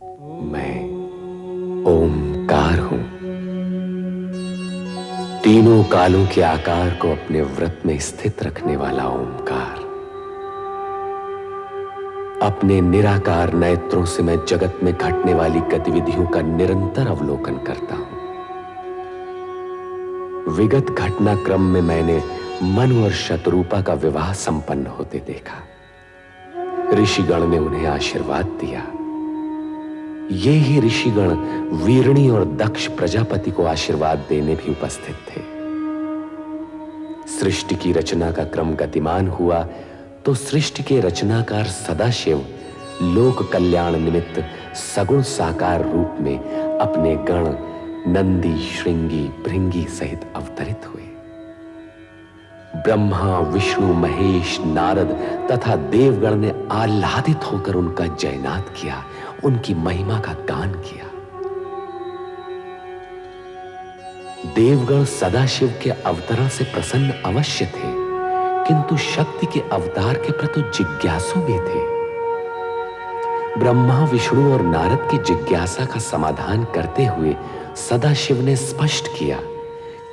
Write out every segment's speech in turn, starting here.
मैं ओमकार हूं, तीनों कालों के आकार को अपने व्रत में स्थित रखने वाला ओमकार। अपने निराकार नेत्रों से मैं जगत में घटने वाली गतिविधियों का निरंतर अवलोकन करता हूं। विगत घटनाक्रम में मैंने मनु और शतरूपा का विवाह संपन्न होते देखा। ऋषिगण ने उन्हें आशीर्वाद दिया। ये ही ऋषिगण वीरणी और दक्ष प्रजापति को आशीर्वाद देने भी उपस्थित थे। सृष्टि की रचना का क्रम गतिमान हुआ तो सृष्टि के रचनाकार सदाशिव लोक कल्याण निमित्त सगुण साकार रूप में अपने गण नंदी, श्रृंगी, भृंगी सहित अवतरित हुए। ब्रह्मा, विष्णु, महेश, नारद तथा देवगण ने आह्लादित होकर उनका जयनाद किया, उनकी महिमा का गान किया। देवगण सदाशिव के अवतरण से प्रसन्न अवश्य थे, किंतु शक्ति के अवतार के प्रति जिज्ञासु भी थे। ब्रह्मा, विष्णु और नारद की जिज्ञासा का समाधान करते हुए सदाशिव ने स्पष्ट किया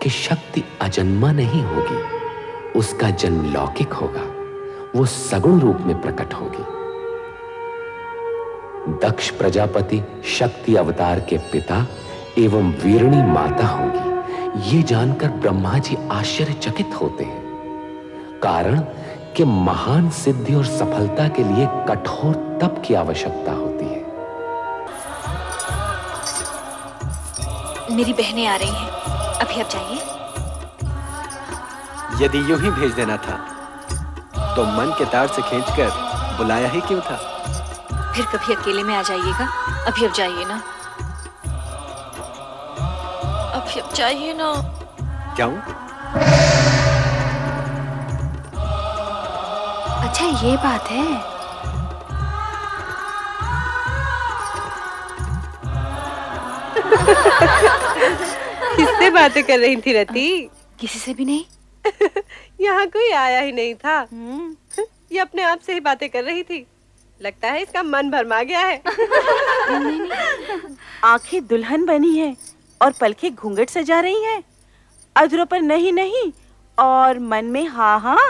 कि शक्ति अजन्मा नहीं होगी, उसका जन्म लौकिक होगा, वो सगुण रूप में प्रकट होगी। दक्ष प्रजापति शक्ति अवतार के पिता एवं वीरणी माता होंगी, ये जानकर ब्रह्मा जी आश्चर्यचकित होते हैं। कारण कि महान सिद्धि और सफलता के लिए कठोर तप की आवश्यकता होती है। मेरी बहनें आ रही हैं, अभी आप जाइए। यदि यूं ही भेज देना था तो मन के तार से खींचकर बुलाया ही क्यों था? फिर कभी अकेले में आ जाइएगा। अभी अब जाइए ना, अभी अब जाइए ना। क्यों? अच्छा ये बात है। किससे बातें कर रही थी रति? किसी से भी नहीं। यहाँ कोई आया ही नहीं था। ये अपने आप से ही बातें कर रही थी। लगता है इसका मन भरमा गया है। आंखें दुल्हन बनी है और पलकें घूंघट सजा रही हैं। अधरों पर नहीं नहीं और मन में हाँ हाँ।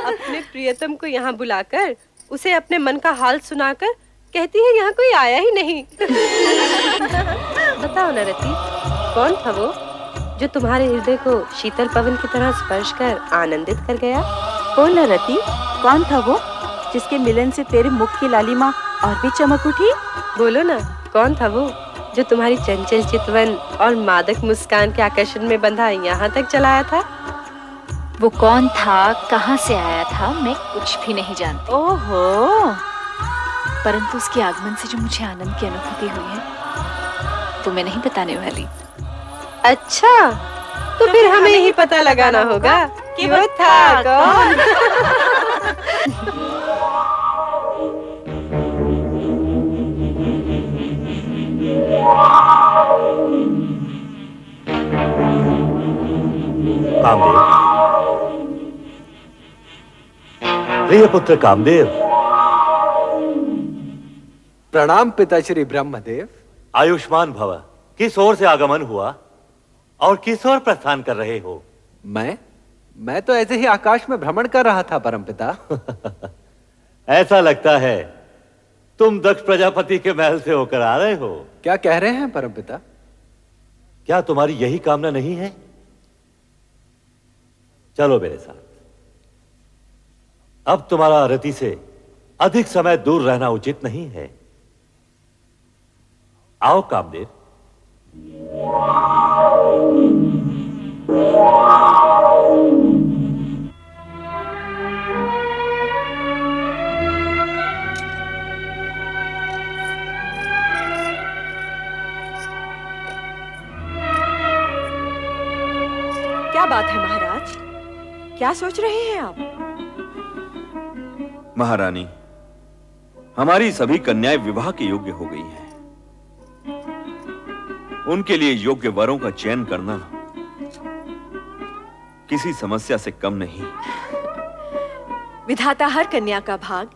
अपने प्रियतम को यहाँ बुलाकर उसे अपने मन का हाल सुनाकर कहती है यहाँ कोई आया ही नहीं। बताओ ना रति, कौन था वो जो तुम्हारे हृदय को शीतल पवन की तरह स्पर्श कर आनंदित कर गया? बोल ना रति, कौन था वो जिसके मिलन से तेरे मुख की लालिमा और भी चमक उठी? बोलो ना, कौन था वो जो तुम्हारी चंचल चितवन और मादक मुस्कान के आकर्षण में बंधा यहाँ तक चलाया था? वो कौन था, कहाँ से आया था, मैं कुछ भी नहीं जानती। ओहो, परंतु उसके आगमन से जो मुझे आनंद की अनुभूति हुई है वो मैं नहीं बताने वाली। अच्छा, तो फिर हमें ही पता लगाना होगा कि वो था कौन। कामदेव, प्रिय पुत्र कामदेव। प्रणाम पिताश्री ब्रह्मदेव। आयुष्मान भव। किस ओर से आगमन हुआ और किस ओर प्रस्थान कर रहे हो? मैं तो ऐसे ही आकाश में भ्रमण कर रहा था परमपिता। ऐसा लगता है तुम दक्ष प्रजापति के महल से होकर आ रहे हो। क्या कह रहे हैं परमपिता? क्या तुम्हारी यही कामना नहीं है? चलो मेरे साथ। अब तुम्हारा रति से अधिक समय दूर रहना उचित नहीं है। आओ कामदेव। क्या बात है महाराज, क्या सोच रहे हैं आप? महारानी, हमारी सभी कन्याएं विवाह के योग्य हो गई हैं। उनके लिए योग्य वरों का चयन करना किसी समस्या से कम नहीं। विधाता हर कन्या का भाग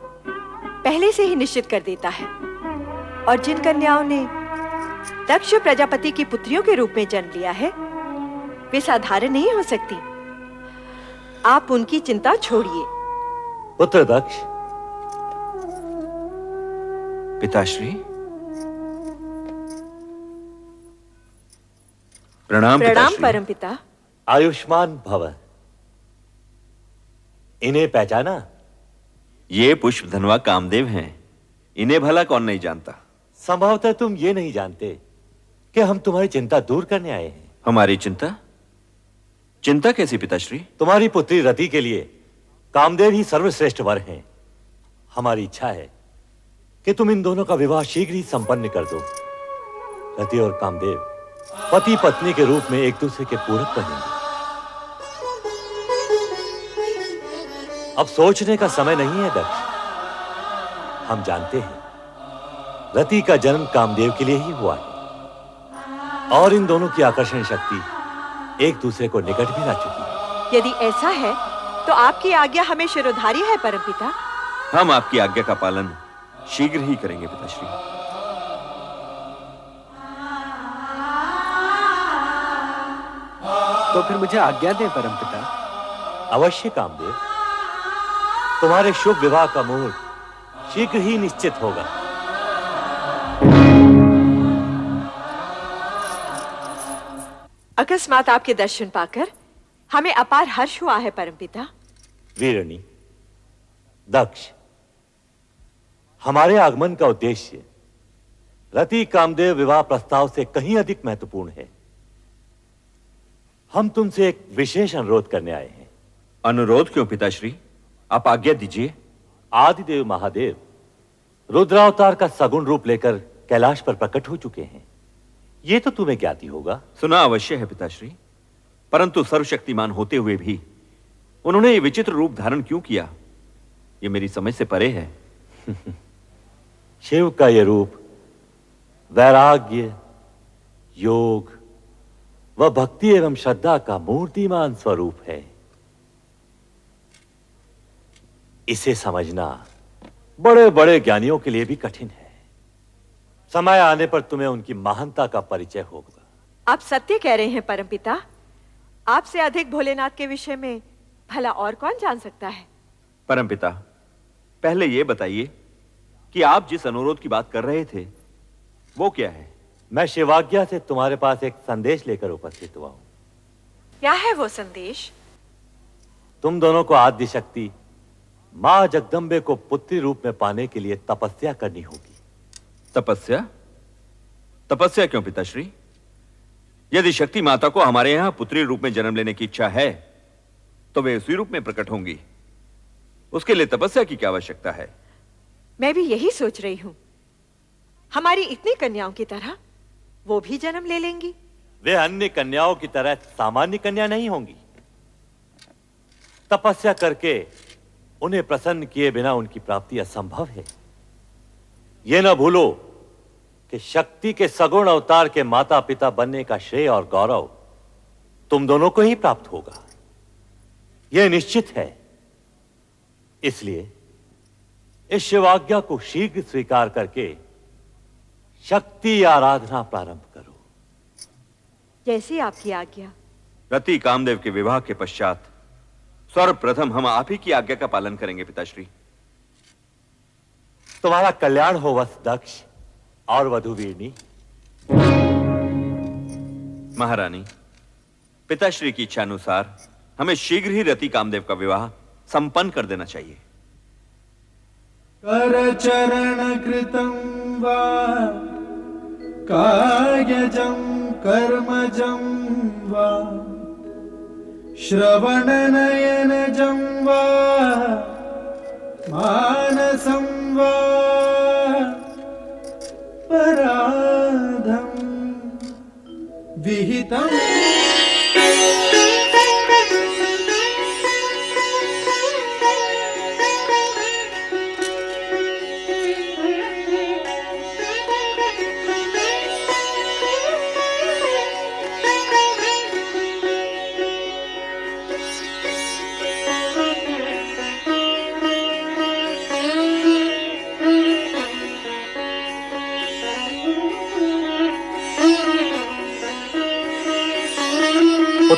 पहले से ही निश्चित कर देता है। और जिन कन्याओं ने दक्ष प्रजापति की पुत्रियों के रूप में जन्म लिया है वे साधारण नहीं हो सकती। आप उनकी चिंता छोड़िए। पुत्र दक्ष, पिताश्री, प्रणाम। प्रणाम पिताश्री। परमपिता। आयुष्मान भव। इन्हें पहचाना? ये पुष्प धनवा कामदेव हैं। इन्हें भला कौन नहीं जानता। संभवतः तुम ये नहीं जानते कि हम तुम्हारी चिंता दूर करने आए हैं। हमारी चिंता? चिंता कैसी पिताश्री? तुम्हारी पुत्री रति के लिए कामदेव ही सर्वश्रेष्ठ वर हैं। हमारी इच्छा है कि तुम इन दोनों का विवाह शीघ्र ही संपन्न कर दो। रति और कामदेव पति पत्नी के रूप में एक दूसरे के पूरक बनेंगे। अब सोचने का समय नहीं है दक्ष। हम जानते हैं रति का जन्म कामदेव के लिए ही हुआ है और इन दोनों की आकर्षण शक्ति एक दूसरे को निकट भी ला चुकी है। यदि ऐसा है तो आपकी आज्ञा हमें शिरोधार्य है परमपिता। हम आपकी आज्ञा का पालन शीघ्र ही करेंगे पिताश्री। तो फिर मुझे आज्ञा दें परमपिता। अवश्य कामदेव, तुम्हारे शुभ विवाह का मुहूर्त शीघ्र ही निश्चित होगा। अकस्मात आपके दर्शन पाकर हमें अपार हर्ष हुआ है परमपिता। वीरणी, दक्ष, हमारे आगमन का उद्देश्य रति कामदेव विवाह प्रस्ताव से कहीं अधिक महत्वपूर्ण है। हम तुमसे एक विशेष अनुरोध करने आए हैं। अनुरोध क्यों पिताश्री? आप आज्ञा दीजिए। आदिदेव महादेव रुद्रावतार का सगुण रूप लेकर कैलाश पर प्रकट हो चुके हैं। ये तो तुम्हें ज्ञात ही होगा। सुना अवश्य है पिताश्री, परंतु सर्वशक्तिमान होते हुए भी उन्होंने ये विचित्र रूप धारण क्यों किया, ये मेरी समझ से परे है। शिव का ये रूप वैराग्य, योग व भक्ति एवं श्रद्धा का मूर्तिमान स्वरूप है। इसे समझना बड़े बड़े ज्ञानियों के लिए भी कठिन है। समय आने पर तुम्हें उनकी महानता का परिचय होगा। आप सत्य कह रहे हैं परमपिता। आपसे अधिक भोलेनाथ के विषय में भला और कौन जान सकता है। परमपिता, पहले ये बताइए कि आप जिस अनुरोध की बात कर रहे थे वो क्या है? मैं शिवाज्ञा से तुम्हारे पास एक संदेश लेकर उपस्थित हुआ हूं। क्या है वो संदेश? तुम दोनों को आद्य शक्ति मां जगदम्बे को पुत्री रूप में पाने के लिए तपस्या करनी होगी। तपस्या? तपस्या क्यों पिताश्री? यदि शक्ति माता को हमारे यहां पुत्री रूप में जन्म लेने की इच्छा है तो वे उसी रूप में प्रकट होंगी। उसके लिए तपस्या की क्या आवश्यकता है? मैं भी यही सोच रही हूं। हमारी इतनी कन्याओं की तरह वो भी जन्म ले लेंगी। वे अन्य कन्याओं की तरह सामान्य कन्या नहीं होंगी। तपस्या करके उन्हें प्रसन्न किए बिना उनकी प्राप्ति असंभव है। यह न भूलो कि शक्ति के सगुण अवतार के माता पिता बनने का श्रेय और गौरव तुम दोनों को ही प्राप्त होगा, यह निश्चित है। इसलिए इस शिवाज्ञा को शीघ्र स्वीकार करके शक्ति आराधना प्रारंभ करो। जैसी आपकी आज्ञा। रति कामदेव के विवाह के पश्चात सर्वप्रथम हम आप ही की आज्ञा का पालन करेंगे पिताश्री। तुम्हारा कल्याण हो वत्स दक्ष और वधु वीरनी। महारानी, पिताश्री की इच्छा अनुसार हमें शीघ्र ही रति कामदेव का विवाह संपन्न कर देना चाहिए। करचरण कृतं वा कायजं कर्मजं वा श्रवणनयनजं वा मानसं वा पराधं विहितम्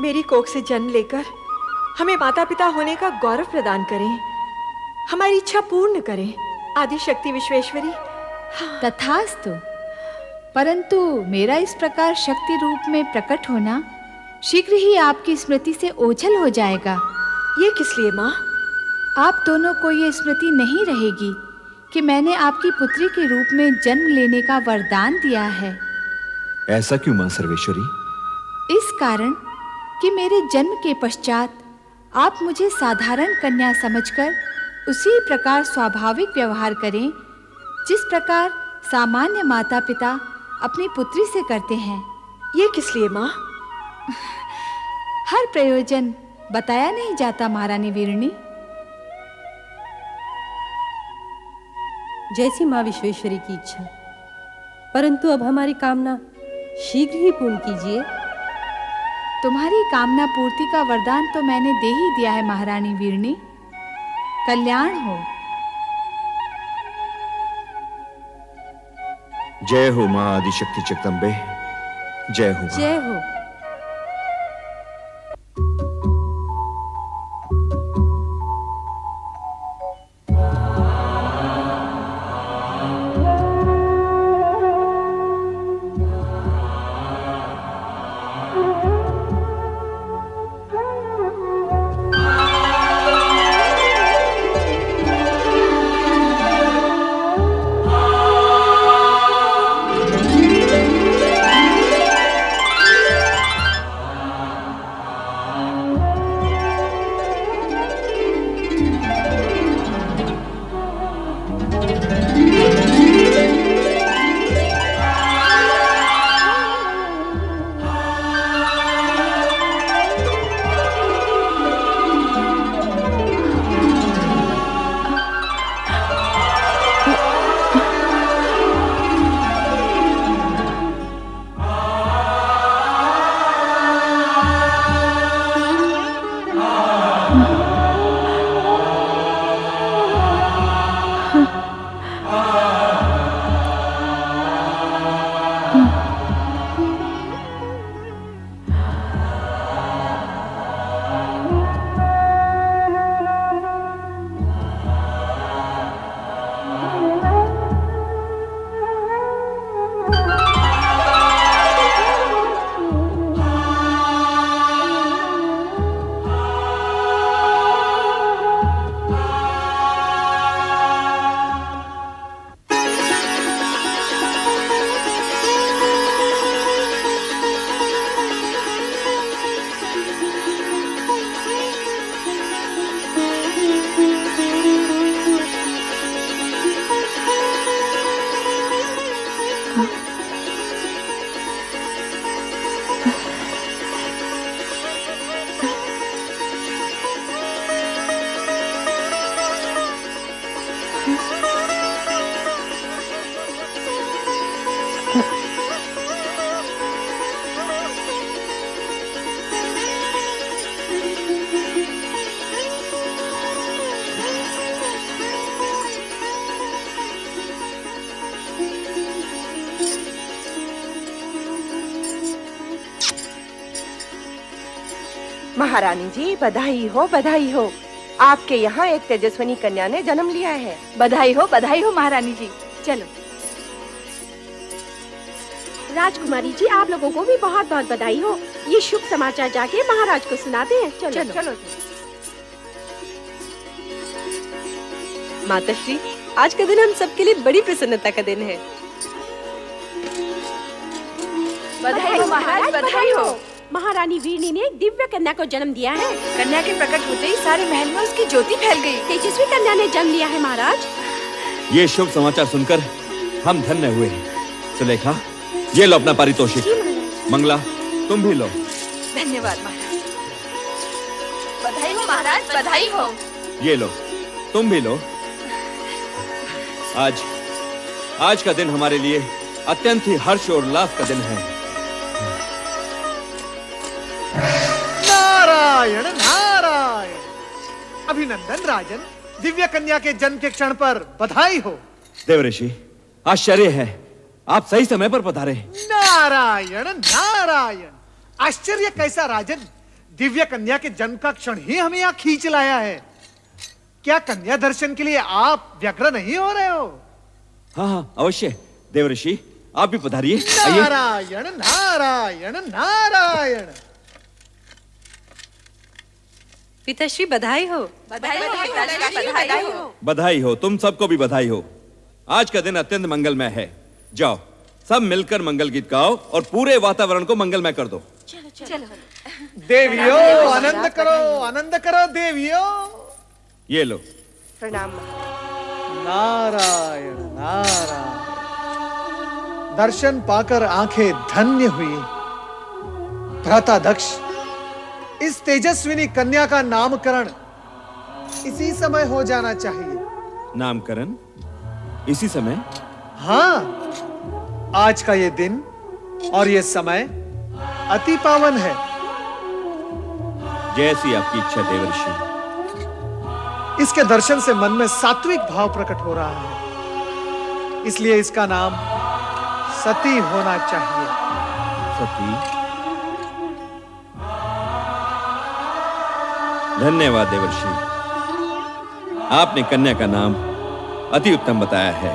मेरी कोख से जन्म लेकर हमें माता पिता होने का गौरव प्रदान करें, हमारी इच्छा पूर्ण करें। आदि शक्ति विश्वेश्वरी। तथास्तु। परंतु मेरा इस प्रकार शक्ति रूप में प्रकट होना शीघ्र ही आपकी स्मृति से ओझल हो जाएगा। ये किस लिए माँ? आप दोनों को ये स्मृति नहीं रहेगी कि मैंने आपकी पुत्री के रूप में जन्म लेने का वरदान दिया है। ऐसा क्यों मां सर्वेश्वरी? इस कारण कि मेरे जन्म के पश्चात आप मुझे साधारण कन्या समझकर उसी प्रकार स्वाभाविक व्यवहार करें जिस प्रकार सामान्य माता पिता अपनी पुत्री से करते हैं। ये किस लिए माँ? हर प्रयोजन बताया नहीं जाता महारानी वीरणी। जैसी माँ विश्वेश्वरी की इच्छा, परंतु अब हमारी कामना शीघ्र ही पूर्ण कीजिए। तुम्हारी कामना पूर्ति का वरदान तो मैंने दे ही दिया है महारानी वीरणी। कल्याण हो। जय हो मां आदिशक्ति जगदम्बे, जय हो मां। जय हो। महारानी जी बधाई हो, बधाई हो। आपके यहाँ एक तेजस्विनी कन्या ने जन्म लिया है। बधाई हो महारानी जी। चलो। राजकुमारी जी, आप लोगों को भी बहुत बहुत बधाई हो। ये शुभ समाचार जाके महाराज को सुनाते हैं। चलो चलो, चलो। माताश्री, आज का दिन हम सबके लिए बड़ी प्रसन्नता का दिन है। बधाई हो महाराज, बधाई हो। महारानी वीरनी ने एक दिव्य कन्या को जन्म दिया है। कन्या के प्रकट होते ही सारे महल में उसकी ज्योति फैल गई। तेजस्वी कन्या ने जन्म लिया है महाराज। ये शुभ समाचार सुनकर हम धन्य हुए। सुलेखा, ये लो अपना पारितोषिक। मंगला, तुम भी लो। धन्यवाद महाराज। बधाई हो महाराज, बधाई हो। ये लो, तुम भी लो। आज का दिन हमारे लिए अत्यंत ही हर्ष और उल्लास का दिन है। नारायण नारायण। अभिनंदन राजन, दिव्य कन्या के जन्म के क्षण पर बधाई हो। देवऋषि, आश्चर्य है, आप सही समय पर पधारे। नारायण नारायण। आश्चर्य कैसा राजन, दिव्य कन्या के जन्म का क्षण ही हमें यहाँ खींच लाया है। क्या कन्या दर्शन के लिए आप व्यग्र नहीं हो रहे हो? हाँ हाँ अवश्य। देवर्षि आप भी पधारिए, आइए। नारायण नारायण नारायण। पिताश्री बधाई हो। बधाई हो, तुम सबको भी बधाई हो। आज का दिन अत्यंत मंगलमय है। जाओ सब मिलकर मंगल गीत गाओ और पूरे वातावरण को मंगलमय कर दो। देवियों आनंद करो देवियों। ये लो। प्रणाम। नारायण नारायण। दर्शन पाकर आंखें धन्य हुई। भ्राता दक्ष, इस तेजस्विनी कन्या का नामकरण इसी समय हो जाना चाहिए। नामकरण इसी समय? हाँ, आज का ये दिन और ये समय अति पावन है। जैसी आपकी इच्छा देवर्षि। इसके दर्शन से मन में सात्विक भाव प्रकट हो रहा है, इसलिए इसका नाम सती होना चाहिए। सती? धन्यवाद देवर्षि, आपने कन्या का नाम अति उत्तम बताया है।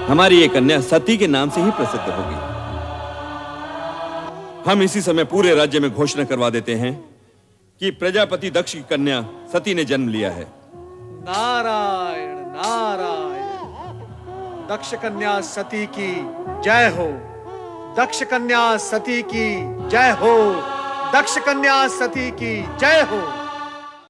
हमारी ये कन्या सती के नाम से ही प्रसिद्ध होगी। हम इसी समय पूरे राज्य में घोषणा करवा देते हैं कि प्रजापति दक्ष की कन्या सती ने जन्म लिया है। नारायण नारायण। दक्ष कन्या सती की जय हो। दक्ष कन्या सती की जय हो। दक्ष कन्या सती की जय हो।